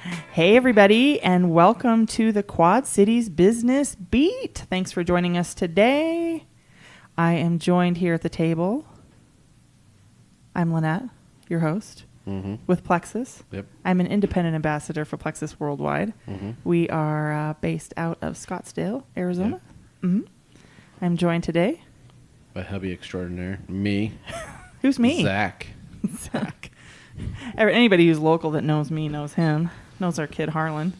Hey, everybody, and welcome to the Quad Cities Business Beat. Thanks for joining us today. I am joined here at the table. I'm Lynette, your host, with Plexus. Yep. I'm an independent ambassador for Plexus Worldwide. Mm-hmm. We are based out of Scottsdale, Arizona. Yep. I'm joined today. By hubby extraordinaire, me. Who's me? Zach. Zach. Anybody who's local that knows me knows him. Knows our kid Harlan.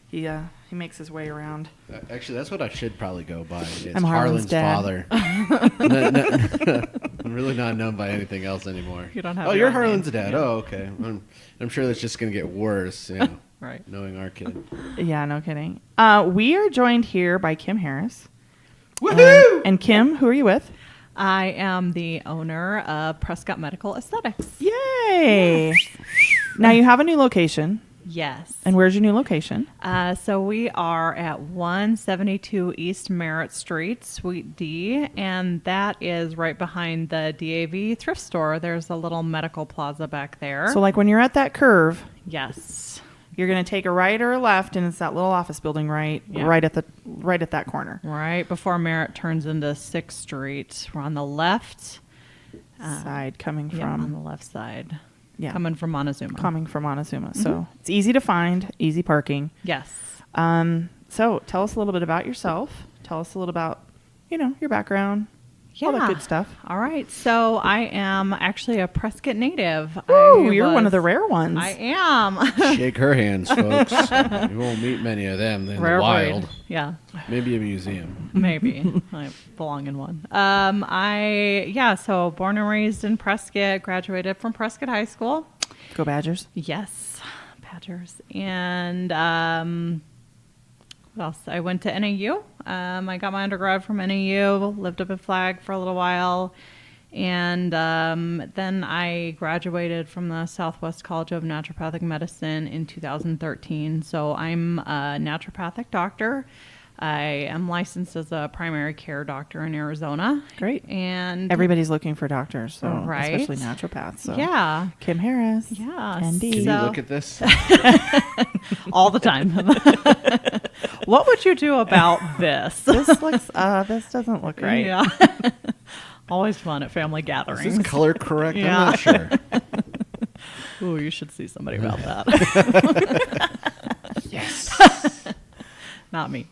He makes his way around. Actually, that's what I should probably go by. It's I'm Harlan's father. I'm really not known by anything else anymore. You don't have. You're Harlan's dad. Yeah. Oh, okay. I'm sure that's just going to get worse. You know, Right. Knowing our kid. Yeah, no kidding. We are joined here by Kim Harris. Woohoo! And Kim, who are you with? I am the owner of Prescott Medical Aesthetics. Yay! Yes. Now you have a new location. Yes. And where's your new location? So we are at 172 East Merritt Street, Suite D, and that is right behind the DAV thrift store. There's a little medical plaza back there. So like when you're at that curve, Yes. you're going to take a right or a left, and it's that little office building right at that corner. Right before Merritt turns into 6th Street. We're on the left Side coming on from the left side. Yeah. Coming from Montezuma. So it's easy to find, easy parking. Yes. So tell us a little bit about yourself. Tell us a little about, your background. All that good stuff. All right. So I am actually a Prescott native. Oh, you're one of the rare ones. I am. Shake her hands, folks. You won't meet many of them in Rare the wild. breed. Yeah. Maybe a museum. Maybe. I belong in one. So born and raised in Prescott, graduated from Prescott High School. Go Badgers. Yes, Badgers. And what else? I went to NAU. I got my undergrad from NAU, lived up in Flag for a little while. And then I graduated from the Southwest College of Naturopathic Medicine in 2013. So I'm a naturopathic doctor. I am licensed as a primary care doctor in Arizona. Great. And everybody's looking for doctors, so Right. especially naturopaths. So. Yeah. Kim Harris. Yeah. ND. Can you So- look at this? all the time. What would you do about this? This looks. This doesn't look right. Yeah. Always fun at family Is gatherings. this color correct? Yeah. I'm not sure. Ooh, you should see somebody about that. Yes. Not me.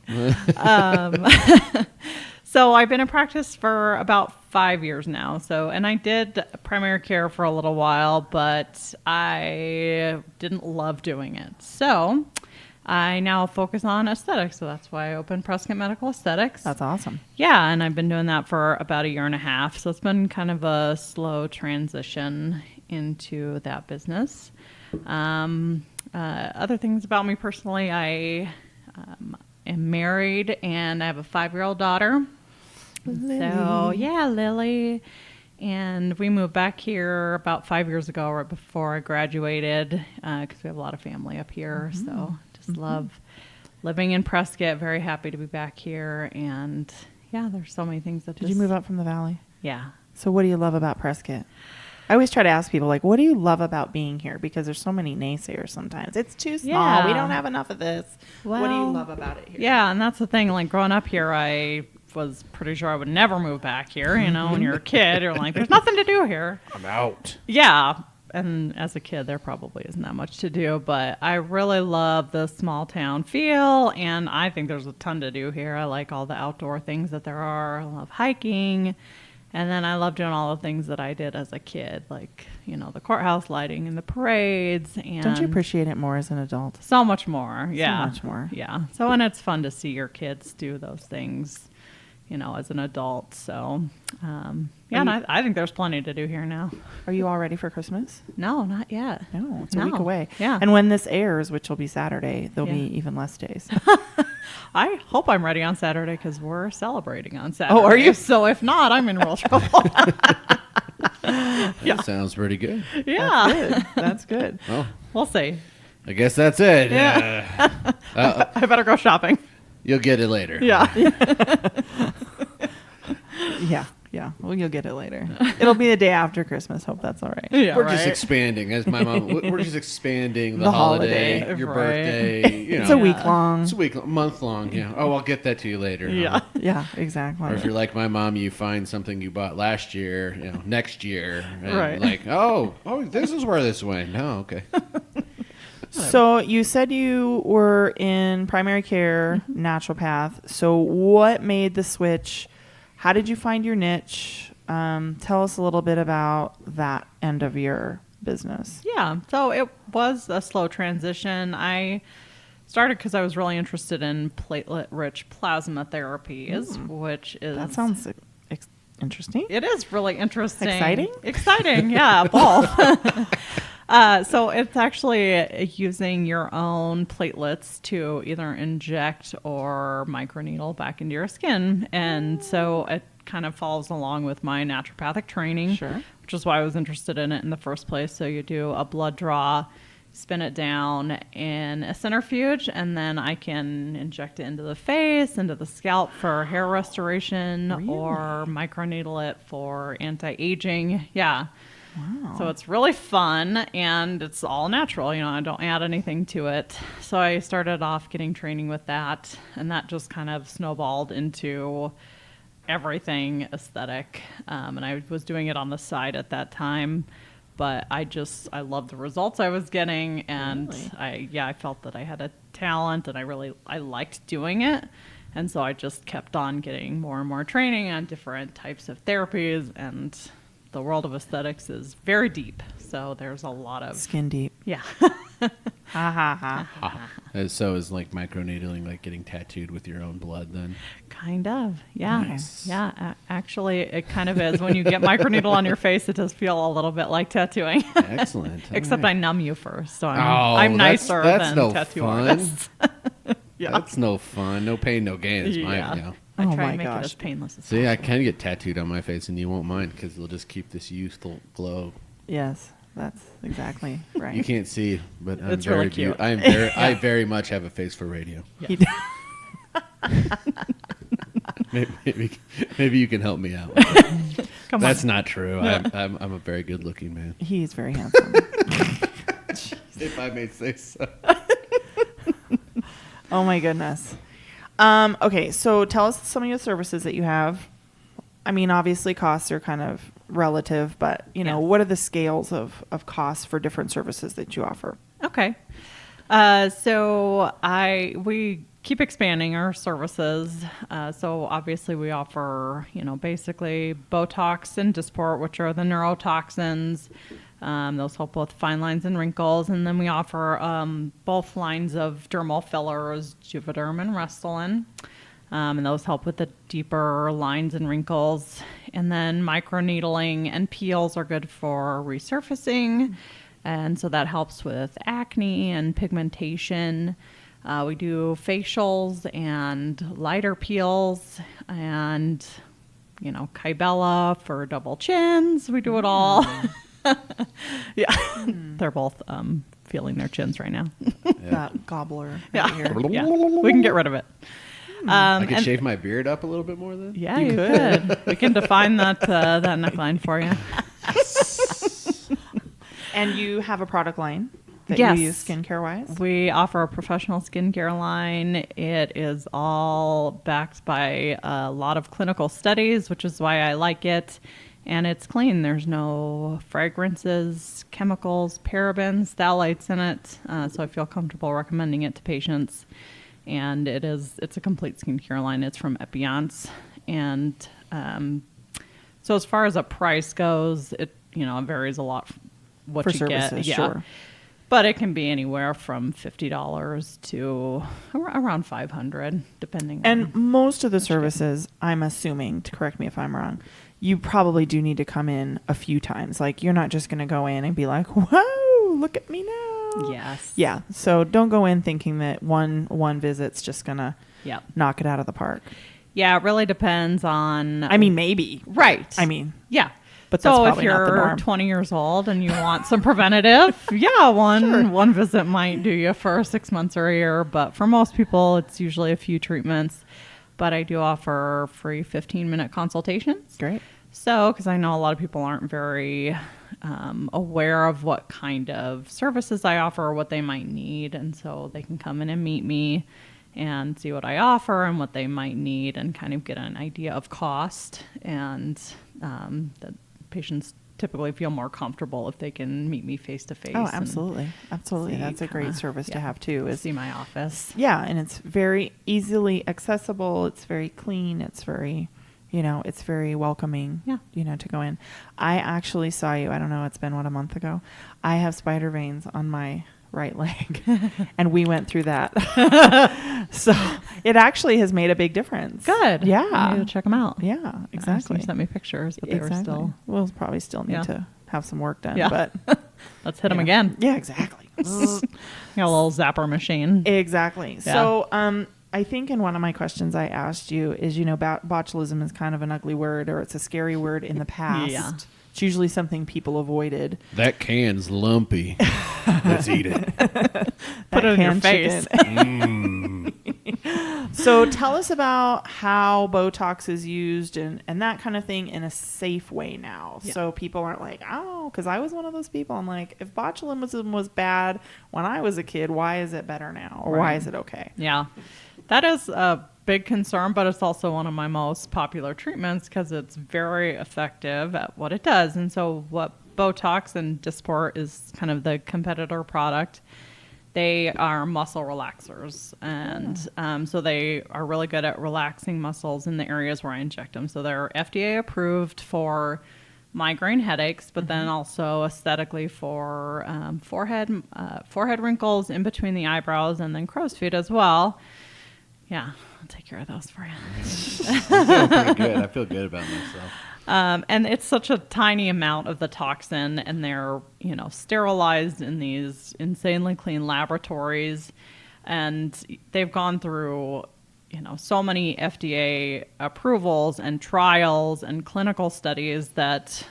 So I've been in practice for about 5 years now. And I did primary care for a little while, but I didn't love doing it. So I now focus on aesthetics. So that's why I opened Prescott Medical Aesthetics. That's awesome. Yeah, and I've been doing that for about a year and a half. So it's been kind of a slow transition into that business. Other things about me personally, I am married and I have a 5-year-old daughter. Lily. So, yeah, Lily. And we moved back here about 5 years ago, right before I graduated, because we have a lot of family up here. So just love living in Prescott. Very happy to be back here. And, yeah, there's so many things that Did you move up from the valley? Yeah. So what do you love about Prescott? I always try to ask people, like, what do you love about being here? Because there's so many naysayers sometimes. It's too small. Yeah. We don't have enough of this. What do you Well, love about it here? Yeah, and that's the thing. Like, growing up here, I was pretty sure I would never move back here. When you're a kid, you're like, there's nothing to do here. I'm out. Yeah. And as a kid, there probably isn't that much to do, but I really love the small town feel, and I think there's a ton to do here. I like all the outdoor things that there are. I love hiking, and then I love doing all the things that I did as a kid, like, the courthouse lighting and the parades. And Don't you appreciate it more as an adult? so much more. Yeah. So much more. Yeah. So, and it's fun to see your kids do those things, as an adult. So, and I think there's plenty to do here now. Are you all ready for Christmas? No, not yet. No, it's a week away. Yeah. And when this airs, which will be Saturday, there'll be Yeah. even less days. I hope I'm ready on Saturday because we're celebrating on Saturday. Oh, are you? So if not, I'm in real trouble. That sounds pretty good. Yeah. That's good. Well, We'll see. I guess that's it. Yeah. I better go shopping. You'll get it later. Yeah. Yeah. Yeah. Well, you'll get it later. It'll be the day after Christmas. Hope that's all right. Yeah, We're just right. expanding, as my mom. We're just expanding the, The holiday, holiday. your Right. birthday. You know, It's a week long. It's a week, month long. Yeah. Oh, I'll get that to you later. Yeah. Yeah, Or if exactly. you're like my mom, you find something you bought last year, next year, and Right. like, oh, this is where this went. No, okay. So you said you were in primary care, naturopath. So what made the switch? How did you find your niche? Tell us a little bit about that end of your business. Yeah, so it was a slow transition. I started because I was really interested in platelet-rich plasma therapies, which is... That sounds interesting. It is really interesting. Exciting? Exciting, yeah, both. So it's actually using your own platelets to either inject or microneedle back into your skin. And so it kind of follows along with my naturopathic training, Sure. which is why I was interested in it in the first place. So you do a blood draw, spin it down in a centrifuge, and then I can inject it into the face, into the scalp for hair restoration, Really? or microneedle it for anti-aging. Yeah. Wow. So it's really fun, and it's all natural. I don't add anything to it. So I started off getting training with that, and that just kind of snowballed into everything aesthetic. And I was doing it on the side at that time, but I loved the results I was getting, and Really? I felt that I had a talent, and I liked doing it. And so I just kept on getting more and more training on different types of therapies, and the world of aesthetics is very deep. So there's a lot of, Skin deep. yeah. Ha ha ha. So is like microneedling, like getting tattooed with your own blood then? Kind of, yeah. Nice. Yeah, actually, it kind of is. When you get microneedle on your face, it does feel a little bit like tattooing. Excellent. Except All I right. numb you first, so Oh, I'm nicer that's than no tattoo fun. artists. Yeah. That's no fun. No pain, no gain. Is my, Yeah. Oh I try my to make it gosh. as painless as See, I possible. can get tattooed on my face, and you won't mind because it'll just keep this youthful glow. Yes, that's exactly right. You can't see, but I'm It's very really cute. I'm very, I very much have a face for radio. He- Maybe you can help me out. Come That's on. not true. I'm a very good looking man, He's very handsome. if I may say so. Oh my goodness. Okay, so tell us some of your services that you have. I mean, obviously costs are kind of relative, but Yes. what are the scales of costs for different services that you offer? Okay. So we keep expanding our services. So obviously we offer, basically Botox and Dysport, which are the neurotoxins. Those help with fine lines and wrinkles. And then we offer both lines of dermal fillers, Juvederm and Restylane. And those help with the deeper lines and wrinkles. And then microneedling and peels are good for resurfacing. And so that helps with acne and pigmentation. We do facials and lighter peels and, Kybella for double chins. We do it all. Yeah. They're both feeling their chins right now. That gobbler Yeah. right here. Yeah. We can get rid of it. I could and- shave my beard up a little bit more then. Yeah, You you could. could. We can define that neckline for you. And you have a product line that Yes. you use skincare wise? We offer a professional skincare line. It is all backed by a lot of clinical studies, which is why I like it. And it's clean. There's no fragrances, chemicals, parabens, phthalates in it. So I feel comfortable recommending it to patients. And it's a complete skincare line. It's from Epionce. And so as far as a price goes, it varies a lot what For you services, get. Yeah. sure. But it can be anywhere from $50 to around $500, depending. And on most of the services, I'm assuming, to correct me if I'm wrong, you probably do need to come in a few times. Like, you're not just going to go in and be like, whoa, look at me now. Yes. Yeah. So don't go in thinking that one visit's just going to Yep. knock it out of the park. Yeah, it really depends on. I mean, maybe. right. I mean, yeah. but that's So if probably not the you're norm. 20 years old and you want some preventative, yeah, one visit might do you for 6 months or a year. But for most people, it's usually a few treatments. But I do offer free 15-minute consultations. Great. So, because I know a lot of people aren't very aware of what kind of services I offer or what they might need. And so they can come in and meet me and see what I offer and what they might need and kind of get an idea of cost. And the patients typically feel more comfortable if they can meet me face to face. Oh, absolutely. Absolutely. see That's a great kinda- service to yeah, have too. Is see my office. Yeah, and it's very easily accessible. It's very clean. It's very, it's very welcoming, Yeah. to go in. I actually saw you, I don't know, it's been, a month ago. I have spider veins on my right leg, and we went through that. So it actually has made a big difference. Good. Yeah. I need to check them out. Yeah, exactly. You sent me pictures, but they were still. We'll probably still need Yeah. to have some work done. Yeah. But Let's hit them again. Yeah, exactly. Got a little zapper machine. Exactly. Yeah. So, I think in one of my questions I asked you is, botulism is kind of an ugly word, or it's a scary word in the past. Yeah. It's usually something people avoided. That can's lumpy. Let's eat it. Put it in your canned face. chicken. So tell us about how Botox is used and that kind of thing in a safe way now. Yeah. So people aren't like, oh, because I was one of those people. I'm like, if botulism was bad when I was a kid, why is it better now? Or why Right. is it okay? Yeah. That is a big concern, but it's also one of my most popular treatments because it's very effective at what it does. And so what Botox and Dysport is kind of the competitor product. They are muscle relaxers. And so they are really good at relaxing muscles in the areas where I inject them. So they're FDA approved for migraine headaches, but then also aesthetically for forehead wrinkles in between the eyebrows and then crow's feet as well. Yeah, I'll take care of those for you. I'm feeling pretty good. I feel good about myself. And it's such a tiny amount of the toxin, and they're, sterilized in these insanely clean laboratories. And they've gone through, so many FDA approvals and trials and clinical studies that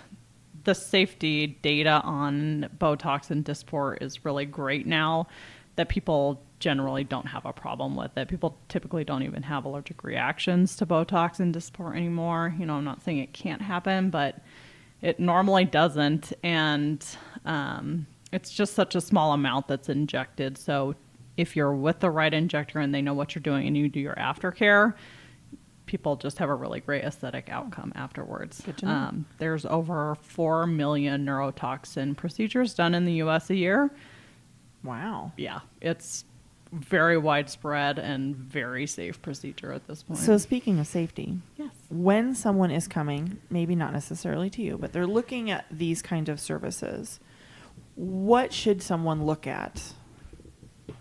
the safety data on Botox and Dysport is really great now, that people generally don't have a problem with it. People typically don't even have allergic reactions to Botox and Dysport anymore. I'm not saying it can't happen, but it normally doesn't. And it's just such a small amount that's injected. So if you're with the right injector and they know what you're doing and you do your aftercare, people just have a really great aesthetic outcome afterwards. Good to know. There's over 4 million neurotoxin procedures done in the U.S. a year. Wow. Yeah, it's very widespread and very safe procedure at this point. So speaking of safety, yes. when someone is coming, maybe not necessarily to you, but they're looking at these kind of services, what should someone look at?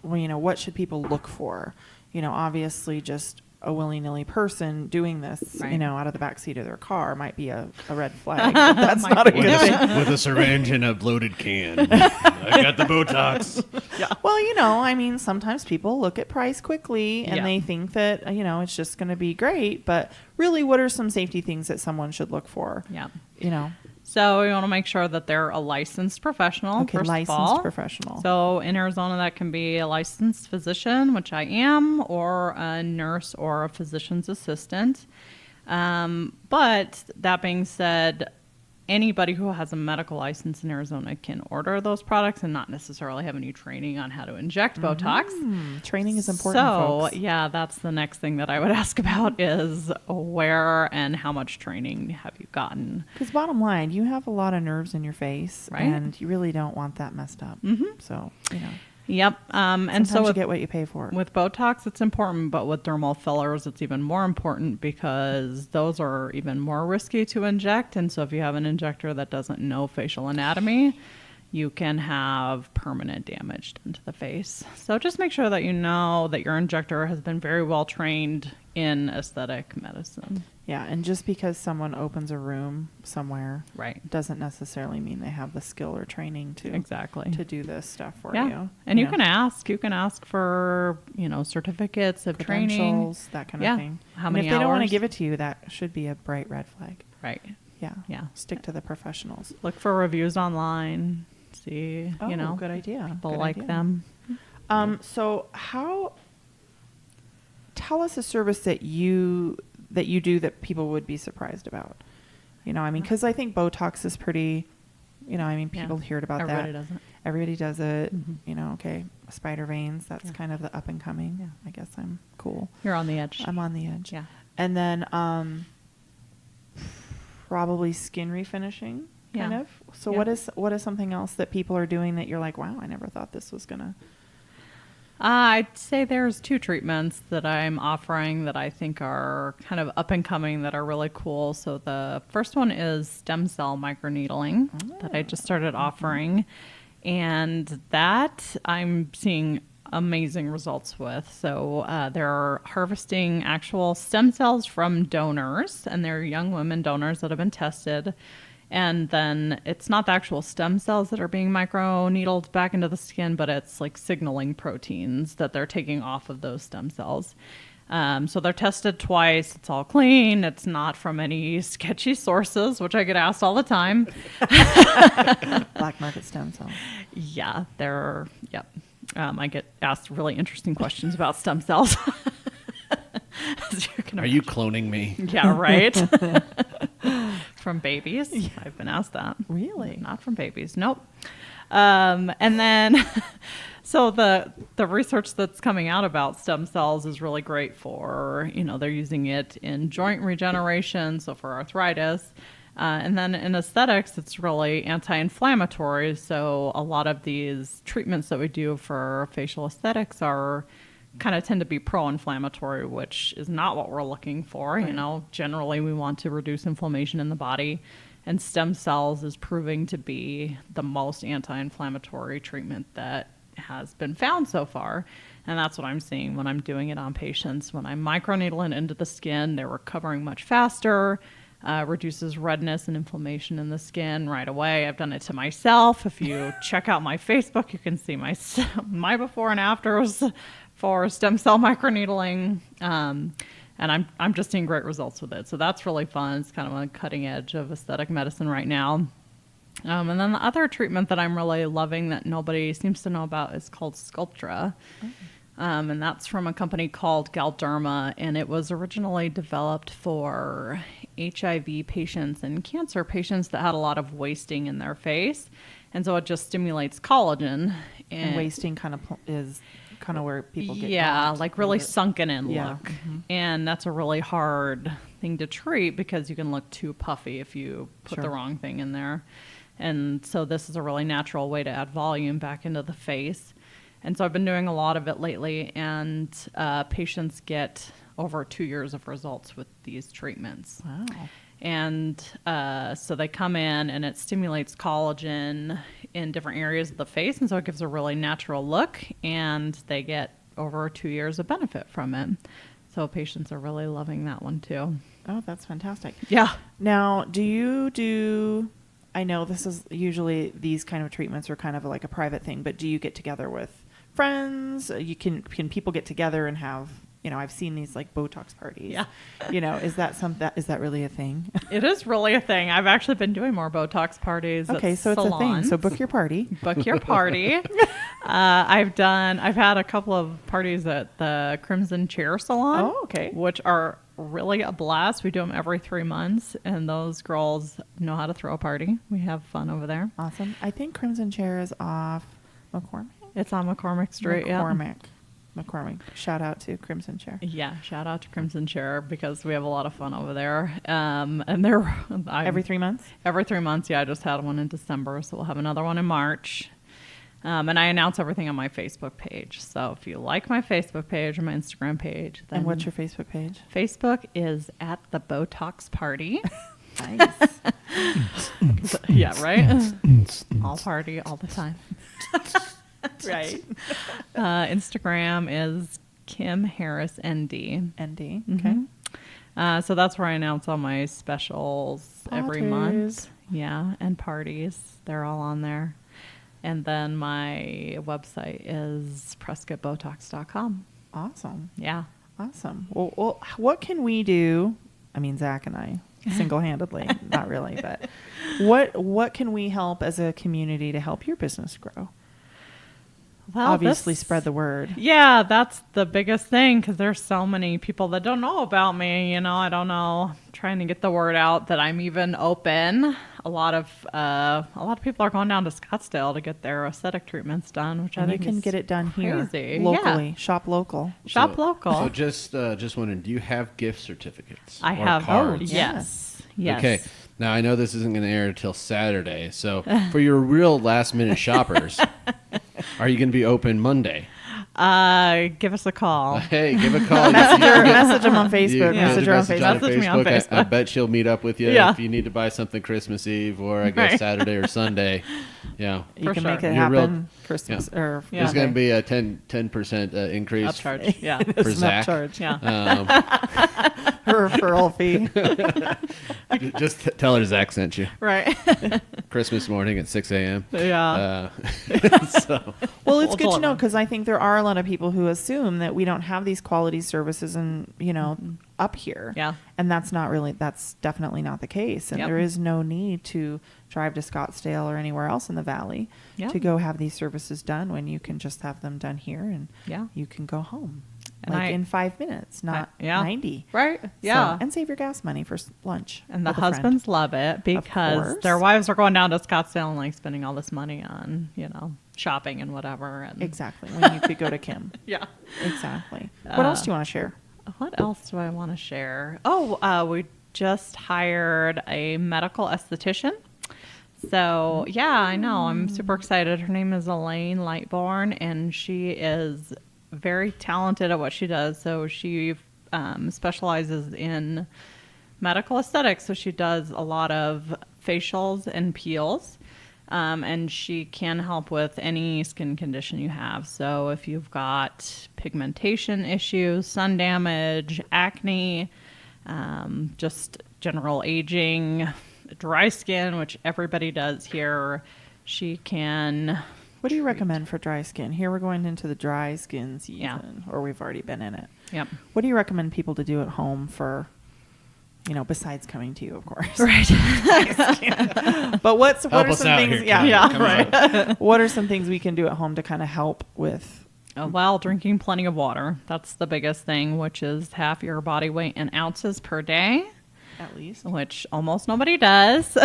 Well, what should people look for? Obviously just a willy-nilly person doing this, Right. out of the back seat of their car might be a red flag. But that's Might not a be. good thing. With a syringe and a bloated can. I got the Botox. Well, sometimes people look at price quickly and Yeah. they think that, it's just going to be great. But really, what are some safety things that someone should look for? Yeah. So, So we want to make sure that they're a licensed professional. okay, first licensed of all. professional. So in Arizona, that can be a licensed physician, which I am, or a nurse or a physician's assistant. But that being said, anybody who has a medical license in Arizona can order those products and not necessarily have any training on how to inject Botox. Training is important, So, folks. yeah, that's the next thing that I would ask about is where and how much training have you gotten? Because bottom line, you have a lot of nerves in your face, Right. and you really don't want that messed up. Mhm. So, Yep. And sometimes so you with, get what you pay for. with Botox, it's important, but with dermal fillers, it's even more important because those are even more risky to inject. And so if you have an injector that doesn't know facial anatomy, you can have permanent damage done to the face. So just make sure that you know that your injector has been very well trained in aesthetic medicine. Yeah, and just because someone opens a room somewhere Right. doesn't necessarily mean they have the skill or training to Exactly. to do this stuff for Yeah. you. And you know, can ask. You can ask for, certificates of training. credentials, that kind Yeah. of thing. How And many if they don't want to hours? give it to you, that should be a bright red flag. Right. Yeah. Yeah. Stick to the professionals. Look for reviews online. See, good idea. people Good like idea. them. So tell us a service that you do that people would be surprised about. You know, I mean, because I think Botox is pretty, you know, I mean, people hear about Everybody that. does it. Everybody does it. You know, okay, spider veins, that's kind of the up and coming. Yeah. I guess I'm cool. You're on the edge. I'm on the edge. Yeah. And then probably skin refinishing, kind Yeah. of. So Yeah. what is something else that people are doing that you're like, wow, I never thought this was gonna. I'd say there's 2 treatments that I'm offering that I think are kind of up and coming that are really cool. So the first one is stem cell microneedling that I just started offering. And that I'm seeing amazing results with. So they're harvesting actual stem cells from donors, and they're young women donors that have been tested. And then it's not the actual stem cells that are being microneedled back into the skin, but it's like signaling proteins that they're taking off of those stem cells. So they're tested twice. It's all clean. It's not from any sketchy sources, which I get asked all the time. Black market stem cells. Yeah, they're, yep. I get asked really interesting questions about stem cells. Are you cloning me? Yeah, right. From babies. Yeah. I've been asked that. Really? Not from babies. Nope. And then, so the research that's coming out about stem cells is really great for, you know, they're using it in joint regeneration, so for arthritis. And then in aesthetics, it's really anti-inflammatory. So a lot of these treatments that we do for facial aesthetics are kind of tend to be pro-inflammatory, which is not what we're looking for. Right. You know, generally we want to reduce inflammation in the body, and stem cells is proving to be the most anti-inflammatory treatment that has been found so far. And that's what I'm seeing when I'm doing it on patients. When I'm microneedling into the skin, they're recovering much faster, reduces redness and inflammation in the skin right away. I've done it to myself. If you check out my Facebook, you can see my before and afters for stem cell microneedling. And I'm just seeing great results with it. So that's really fun. It's kind of on the cutting edge of aesthetic medicine right now. And then the other treatment that I'm really loving that nobody seems to know about is called Sculptra. And that's from a company called Galderma, and it was originally developed for HIV patients and cancer patients that had a lot of wasting in their face. And so it just stimulates collagen. And wasting kind of is kind of where people get like really sunken in Yeah. look. And that's a really hard thing to treat because you can look too puffy if you put the wrong thing in there. And so this is a really natural way to add volume back into the face. And so I've been doing a lot of it lately, and patients get over 2 years of results with these treatments. Wow. And so they come in, and it stimulates collagen in different areas of the face, and so it gives a really natural look, and they get over 2 years of benefit from it. So patients are really loving that one too. Oh, that's fantastic. Yeah. Now, do you do, I know this is usually these kind of treatments are kind of like a private thing, but do you get together with friends? Can people get together and have, you know, I've seen these like Botox parties. Yeah. You know, is that really a thing? It is really a thing. I've actually been doing more Botox parties. Okay, at so it's a thing. So book your party. Book your party. I've had a couple of parties at the Crimson Chair Salon. Oh, okay. Which are really a blast. We do them every 3 months, and those girls know how to throw a party. We have fun over there. Awesome. I think Crimson Chair is off McCormick. It's on McCormick Street. McCormick. Shout out to Crimson Chair. Yeah, shout out to Crimson Chair because we have a lot of fun over there. And they're Every 3 months? Every 3 months, yeah. I just had one in December, so we'll have another one in March. And I announce everything on my Facebook page. So if you like my Facebook page or my Instagram page, then And what's your Facebook page? Facebook is at the Botox Party. Nice. Yeah, right? All party all the time. Right. Instagram is Kim Harris ND. ND. Okay. So that's where I announce all my specials every month. Parties. Yeah, and parties. They're all on there. And then my website is PrescottBotox.com. Awesome. Yeah. Awesome. Well, what can we do? I mean, Zach and I single-handedly, not really, but what can we help as a community to help your business grow? Well, obviously this- spread the word. Yeah, that's the biggest thing because there's so many people that don't know about me. I don't know. Trying to get the word out that I'm even open. A lot of people are going down to Scottsdale to get their aesthetic treatments done, which I And you think can is get it done here crazy. locally. Yeah. Shop local. Shop So local. just wondering, do you have gift certificates? I or have. cards? Yes. Yes. Okay. Now I know this isn't going to air until Saturday, so for your real last-minute shoppers, are you going to be open Monday? Give us a call. Hey, give a call. Message them on Facebook. You Message her on message Facebook. Message me on I Facebook. bet she'll meet up with you Yeah. if you need to buy something Christmas Eve or I guess Right. Saturday or Sunday. Yeah. You For can sure. make it You're real- happen Christmas or Yeah. There's going to be a 10% increase Upcharge. Yeah. for Zach. charge. Yeah. Her referral fee. Just tell her Zach sent you. Right. Christmas morning at 6 a.m. Yeah. So Well, it's We'll good tell to know them. because I think there are a lot of people who assume that we don't have these quality services and up here. Yeah. And that's definitely not the case. And Yep. there is no need to drive to Scottsdale or anywhere else in the valley Yep. to go have these services done when you can just have them done here and Yeah. you can go home And like I- in 5 minutes, not yeah. 90. Right. So- Yeah. and save your gas money for lunch. And the with a friend. husbands love it because course. their wives are going down to Scottsdale and like spending all this money on, shopping and whatever. And Exactly. When you could go to Kim. Yeah. Exactly. What else do you want to share? What else do I want to share? Oh, we just hired a medical esthetician. So, yeah, I know. I'm super excited. Her name is Elaine Lightborn, and she is very talented at what she does. So she specializes in medical aesthetics. So she does a lot of facials and peels. And she can help with any skin condition you have. So if you've got pigmentation issues, sun damage, acne, just general aging, dry skin, which everybody does here, she can. What do you recommend for dry skin? Here we're going into the dry skin season, Yeah. or we've already been in it. Yep. What do you recommend people to do at home for, besides coming to you, of course? Right. But what Help are us some out things? here, Yeah, Kim. yeah, Come right. on. What are some things we can do at home to kind of help with? Well, drinking plenty of water. That's the biggest thing, which is half your body weight in ounces per day, At least. which almost nobody does.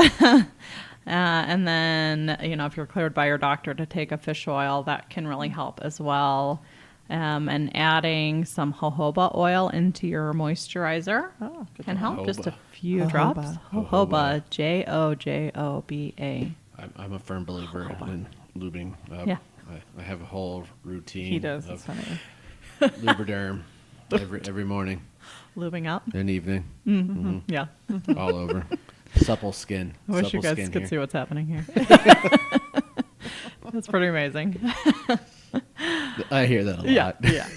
And then, if you're cleared by your doctor to take a fish oil, that can really help as well. And adding some jojoba oil into your moisturizer Oh, good can to help. know. Just a few Jojoba. drops. Jojoba. Jojoba, Jojoba. I'm a firm believer in lubing up. Yeah. I have a whole routine He does. It's of funny. Lubriderm every morning Lubing up. and evening, Yeah. all over. Supple skin. I wish Supple you guys skin could here. see what's happening here. That's pretty amazing. I hear that a Yeah. lot. Yeah.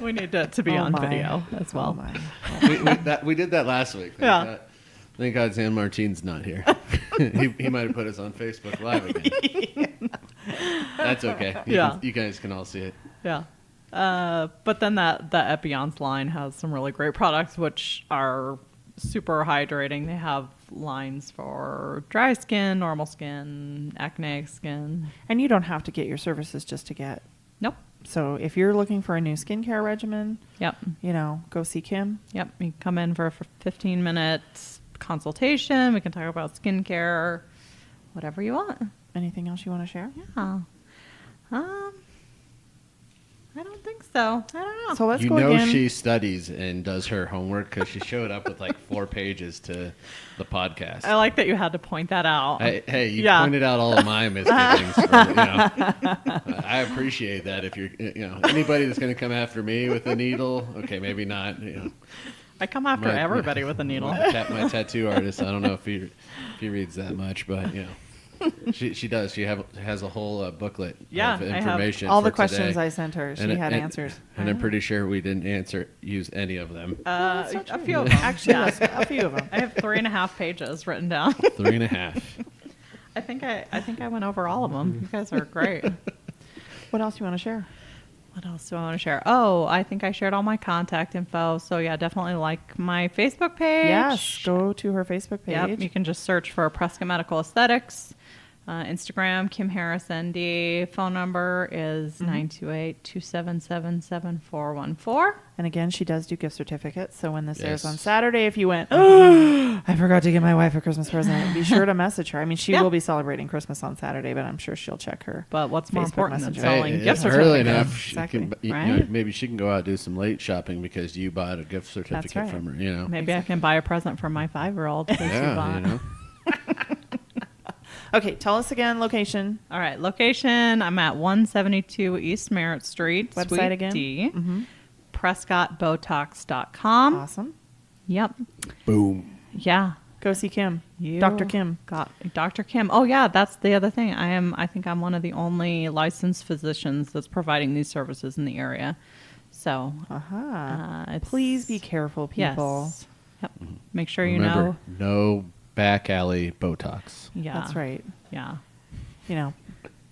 We need it to be Oh on my. video as well. Oh my. we did that last week. Yeah. Thank God San Martin's not here. he might have put us on Facebook Live again. That's okay. Yeah. You guys can all see it. Yeah. But then the Epion's line has some really great products, which are super hydrating. They have lines for dry skin, normal skin, acne skin. And you don't have to get your services just to get. Nope. So if you're looking for a new skincare regimen, Yep. go see Kim. Yep. You come in for a 15-minute consultation. We can talk about skincare, whatever you want. Anything else you want to share? Yeah. I don't think so. I don't know. So let's you go know again. she studies and does her homework because she showed up with like 4 pages to the podcast. I like that you had to point that out. Hey, you Yeah. pointed out all of my misgivings. I appreciate that. If you're, anybody that's going to come after me with a needle, okay, maybe not. I come after My- everybody with a needle. My tattoo artist. I don't know if he reads that much, but she does. She has a whole booklet Yeah, of I have information. All for the questions today. I sent her, she And- had and- answers. and I'm pretty sure we didn't use any of them. A few of them. Actually, Yeah. a few of them. I have 3.5 pages written down. 3.5. I think I went over all of them. You guys are great. What else you want to share? What else do I want to share? Oh, I think I shared all my contact info. So yeah, definitely like my Facebook page. Yes, go to her Facebook page. Yep, you can just search for Prescott Medical Aesthetics. Instagram, Kim Harris ND. Phone number is 928-277-7414. And again, she does do gift certificates. So when this airs on Yes. Saturday, if you went, oh, I forgot to get my wife a Christmas present, be sure to message her. I mean, she Yeah. will be celebrating Christmas on Saturday, but I'm sure she'll check her. But what's more Facebook important than Messenger. selling Hey, gift it's early certificates? enough. She Exactly. can, you know, Right? maybe she can go out and do some late shopping because you bought a gift certificate right. from her. You know. Maybe I can buy a present for my 5-year-old. Yeah. You know. Okay, tell us again, location. All right, location. I'm at 172 East Merritt Street, Website Suite again? D. Mm-hmm. PrescottBotox.com. Awesome. Yep. Boom. Yeah. Go see Kim. You Dr. Kim. got Dr. Kim. Oh yeah, that's the other thing. I think I'm one of the only licensed physicians that's providing these services in the area. So Please be careful, people. Yes. Yep. Make sure Remember, no back alley Botox. Yeah. That's right. Yeah. You know,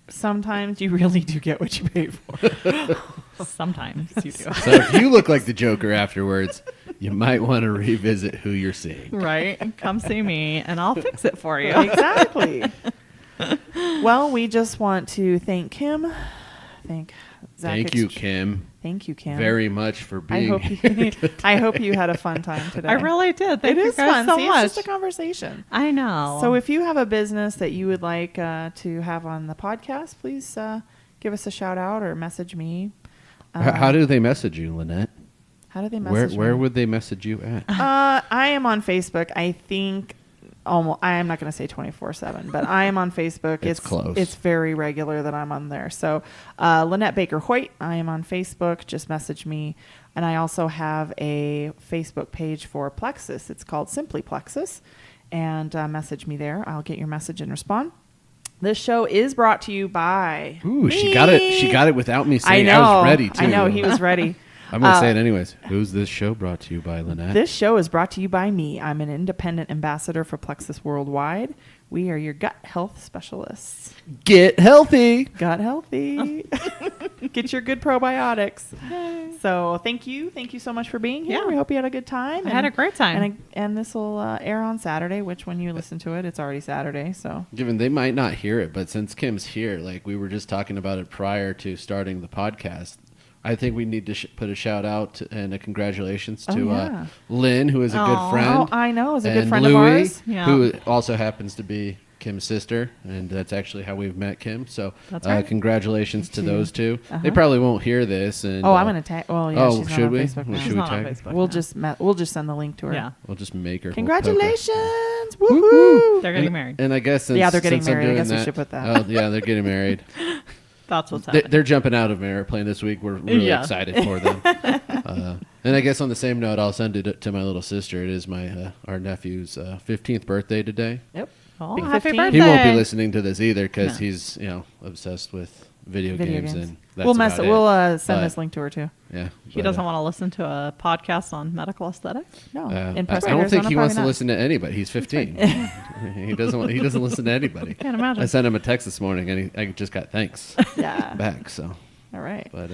sometimes you really do get what you pay for. Sometimes you do. So if you look like the Joker afterwards, you might want to revisit who you're seeing. Right? Come see me and I'll fix it for you. Exactly. Well, we just want to thank Kim. Thank Zach. Thank you, Kim, Thank you, Kim. very much for I being hope you had a fun time today. I really did. Thank It you is guys fun. so See, much. it's just a conversation. I know. So if you have a business that you would like to have on the podcast, please give us a shout out or message me. How do they message you, Lynette? How do they message Where me? would they message you at? I am on Facebook. I think almost. I am not going to say 24/7, but I am on Facebook. It's close. It's very regular that I'm on there. So Lynette Baker Hoyt. I am on Facebook. Just message me. And I also have a Facebook page for Plexus. It's called Simply Plexus. And message me there. I'll get your message and respond. This show is brought to you by Ooh, me. she got it without me saying. I know. I was ready too. I know he was ready. I'm gonna say it anyways. Who's this show brought to you by, Lynette? This show is brought to you by me. I'm an independent ambassador for Plexus Worldwide. We are your gut health specialists. Get healthy. Gut healthy. Get your good probiotics. So thank you. Thank you so much for being here. Yeah. We hope you had a good time. I had a great time. And this will air on Saturday, which when you listen to it, it's already Saturday. So Given they might not hear it, but since Kim's here, like we were just talking about it prior to starting the podcast, I think we need to put a shout out and a congratulations to yeah. Lynn, who is a good Aw. friend. Oh, I know. Is a good and friend Louie, of ours. Yeah. who also happens to be Kim's sister, and that's actually how we've met Kim. So That's right. congratulations to too. those two. Uh-huh. They probably won't hear this. And I'm going to tag. Well, yeah, oh, she's not should on we? Facebook now. Should She's we not on tag? Facebook. We'll just send the link to her. Yeah. We'll just make her. Congratulations! Woo-hoo. Woohoo! They're getting married. And I guess since, Yeah, they're getting since I'm married. I doing guess we that, should put that. Oh, yeah, they're getting married. That's what's happening. They're jumping out of an airplane this week. We're really Yeah. excited for them. And I guess on the same note, I'll send it to my little sister. It is my our nephew's 15th birthday today. Yep. Oh, Big happy 15. birthday. He won't be listening to this either because No. he's obsessed with video Video games games. and that's We'll about it. We'll send But, this link to her too. Yeah, He doesn't want to listen to a podcast on medical aesthetics. No, I in Prescott, don't think Arizona, he wants to probably not. listen to anybody. He's 15. He doesn't listen to anybody. Can't imagine. I sent him a text this morning and I just got thanks Yeah. back. So, All right. but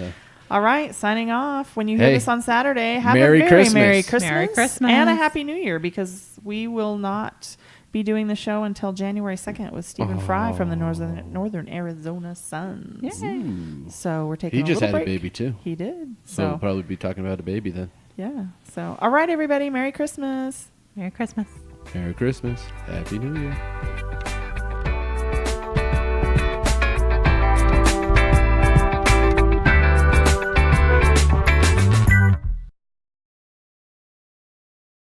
All right. Signing off. When you hear Hey. this on Saturday, have Merry a very Christmas. Merry Christmas. Merry Christmas. And a Happy New Year because we will not be doing the show until January 2nd with Stephen Fry from the Northern Arizona Suns. Yay. So we're taking he a just little had break. a baby too. He did. So we'll So, probably be talking about a baby then. yeah. So, all right, everybody. Merry Christmas. Merry Christmas. Merry Christmas. Happy New Year.